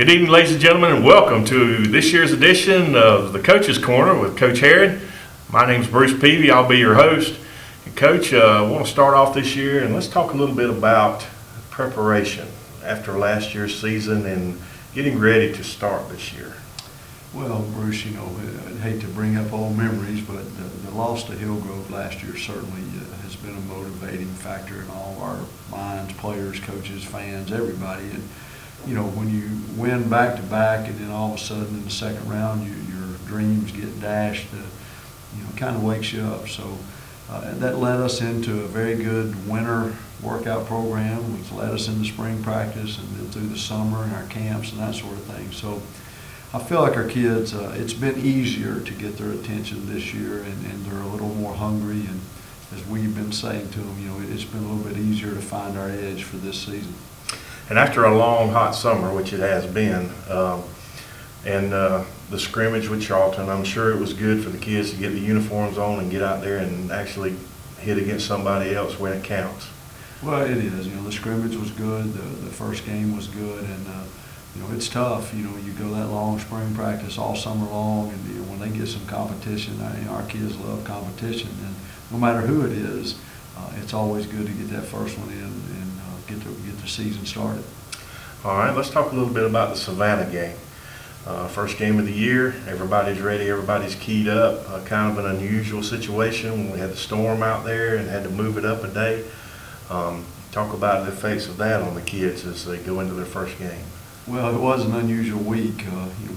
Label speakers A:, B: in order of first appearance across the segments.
A: Good evening, ladies and gentlemen, and welcome to this year's edition of the Coach's Corner with Coach Herron. My name's Bruce Peavy. I'll be your host. And Coach, I want to start off this year, and let's talk a little bit about preparation after last year's season and getting ready to start this year.
B: Well, Bruce, I'd hate to bring up old memories, but the loss to Hillgrove last year certainly has been a motivating factor in all of our minds, players, coaches, fans, everybody. And when you win back-to-back and then all of a sudden in the second round your dreams get dashed, kind of wakes you up. So that led us into a very good winter workout program, which led us into spring practice and then through the summer and our camps and that sort of thing. So I feel like our kids, it's been easier to get their attention this year, and they're a little more hungry. And as we've been saying to them, it's been a little bit easier to find our edge for this season.
A: And after a long, hot summer, which it has been, and the scrimmage with Charlton, I'm sure it was good for the kids to get the uniforms on and get out there and actually hit against somebody else when it counts.
B: Well, it is. The scrimmage was good. The first game was good, and it's tough. You go that long spring practice all summer long, and when they get some competition, our kids love competition, and no matter who it is, it's always good to get that first one in and get the season started.
A: All right, let's talk a little bit about the Savannah game. First game of the year, everybody's ready, everybody's keyed up. Kind of an unusual situation when we had the storm out there and had to move it up a day. Talk about the effects of that on the kids as they go into their first game.
B: Well, it was an unusual week.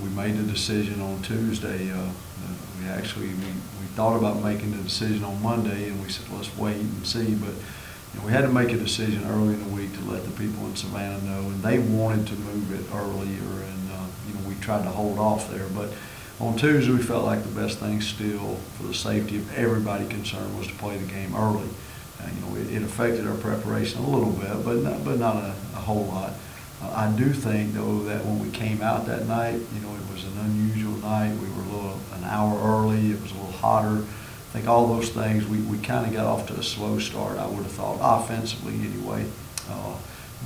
B: We made the decision on Tuesday. We thought about making the decision on Monday, and we said let's wait and see. But we had to make a decision early in the week to let the people in Savannah know, and they wanted to move it earlier, and we tried to hold off there. But on Tuesday, we felt like the best thing still, for the safety of everybody concerned, was to play the game early. It affected our preparation a little bit, but not a whole lot. I do think, though, that when we came out that night, it was an unusual night. We were an hour early. It was a little hotter. I think all those things, we kind of got off to a slow start, I would have thought, offensively anyway.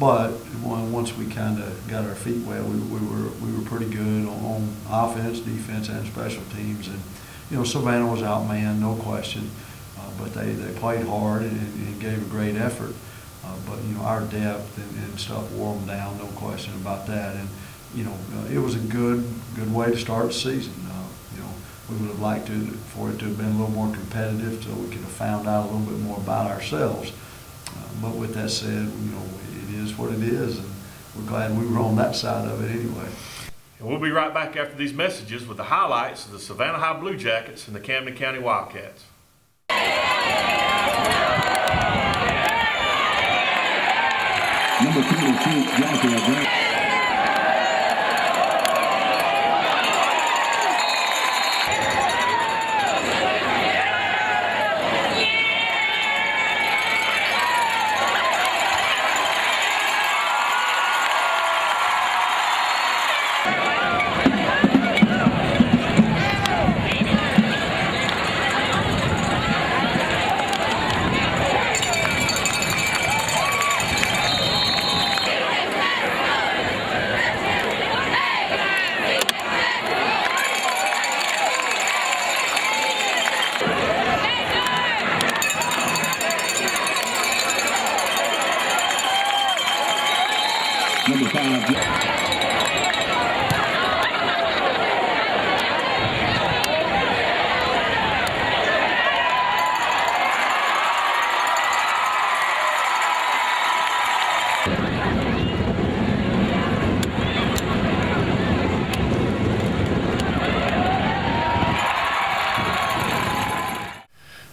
B: But once we kind of got our feet wet, we were pretty good on offense, defense, and special teams. And Savannah was outmanned, no question, but they played hard and gave a great effort. But our depth and stuff wore them down, no question about that. And it was a good way to start the season. We would have liked for it to have been a little more competitive, so we could have found out a little bit more about ourselves. But with that said, it is what it is, and we're glad we were on that side of it anyway.
A: And we'll be right back after these messages with the highlights of the Savannah High Blue Jackets and the Camden County Wildcats.
C: Number 22, Joshua. Number 5.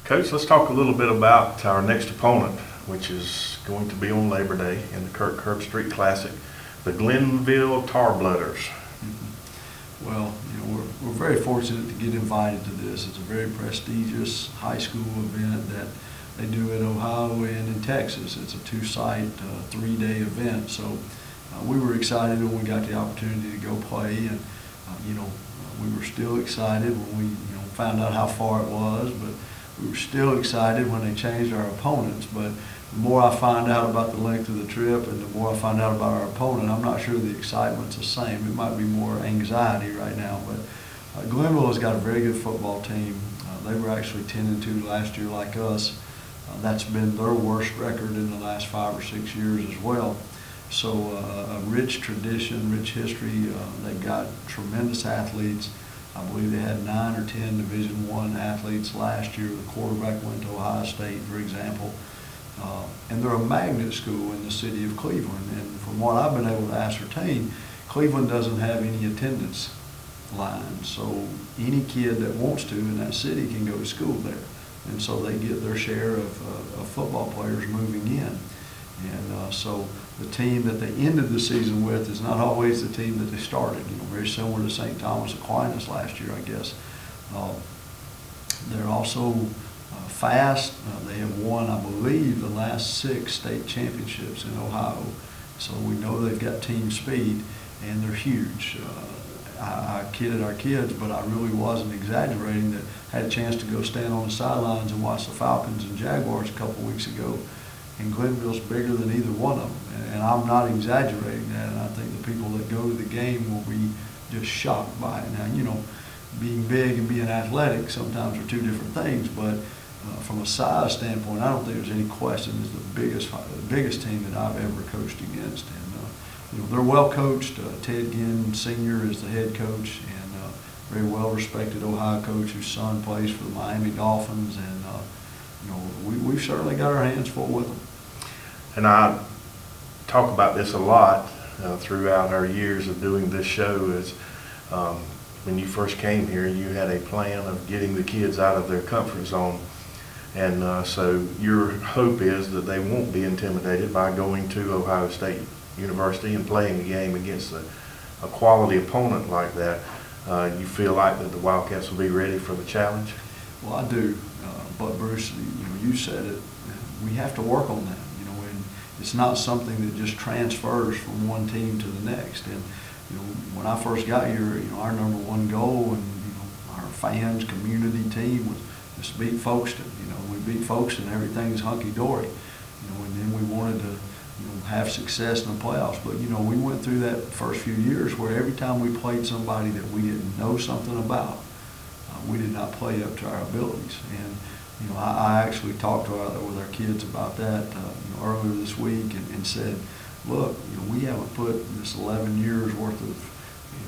A: Coach, let's talk a little bit about our next opponent, which is going to be on Labor Day in the Kirk Herbstreit Classic, the Glenville Tarblooders.
B: Well, we're very fortunate to get invited to this. It's a very prestigious high school event that they do in Ohio and in Texas. It's a two-site, three-day event. So we were excited when we got the opportunity to go play, and we were still excited when we found out how far it was. But we were still excited when they changed our opponents, but the more I find out about the length of the trip and the more I find out about our opponent, I'm not sure the excitement's the same. It might be more anxiety right now, but Glenville has got a very good football team. They were actually 10-2 last year like us. That's been their worst record in the last 5 or 6 years as well. So a rich tradition, rich history. They've got tremendous athletes. I believe they had 9 or 10 Division I athletes last year. The quarterback went to Ohio State, for example. And they're a magnet school in the city of Cleveland. And from what I've been able to ascertain, Cleveland doesn't have any attendance lines. So any kid that wants to in that city can go to school there. And so they get their share of football players moving in. And so the team that they ended the season with is not always the team that they started. You know, very similar to St. Thomas Aquinas last year, I guess. They're also fast. They have won, I believe, the last 6 state championships in Ohio. So we know they've got team speed, and they're huge. I kidded our kids, but I really wasn't exaggerating. That had a chance to go stand on the sidelines and watch the Falcons and Jaguars a couple weeks ago, and Glenville's bigger than either one of them. And I'm not exaggerating that, and I think the people that go to the game will be just shocked by it. Now, you know, being big and being athletic sometimes are two different things, but from a size standpoint, I don't think there's any question it's the biggest team that I've ever coached against. And you know, they're well coached. Ted Ginn Sr. is the head coach, and very well respected Ohio coach whose son plays for the Miami Dolphins. And you know, we've certainly got our hands full with them.
A: And I talk about this a lot throughout our years of doing this show. Is when you first came here, you had a plan of getting the kids out of their comfort zone. And so your hope is that they won't be intimidated by going to Ohio State University and playing a game against a quality opponent like that. You feel like that the Wildcats will be ready for the challenge?
B: Well, I do. But Bruce, you said it. We have to work on that. You know, and it's not something that just transfers from one team to the next. And you know, when I first got here, you know, our number one goal and our fans, community team was just beat Folkestone. You know, we beat Folkestone, everything's hunky dory. You know, and then we wanted to have success in the playoffs. But you know, we went through that first few years where every time we played somebody that we didn't know something about, we did not play up to our abilities. And you know, I actually talked with our kids about that earlier this week and said, look, we haven't put this 11 years worth of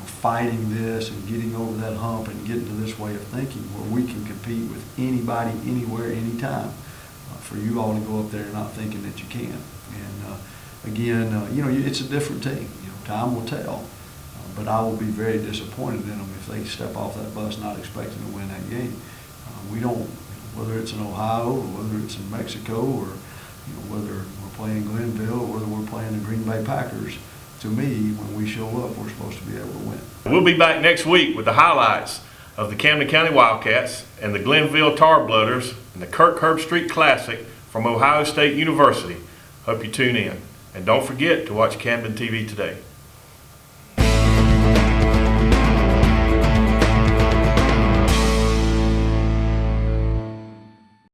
B: fighting this and getting over that hump and getting to this way of thinking where we can compete with anybody, anywhere, anytime. For you all to go up there not thinking that you can. And again, it's a different team. Time will tell. But I will be very disappointed in them if they step off that bus not expecting to win that game. We don't, whether it's in Ohio or whether it's in Mexico or whether we're playing Glenville or whether we're playing the Green Bay Packers, to me, when we show up, we're supposed to be able to win.
A: We'll be back next week with the highlights of the Camden County Wildcats and the Glenville Tarblooders in the Kirk Herbstreit Classic from Ohio State University. Hope you tune in. And don't forget to watch Camden TV today.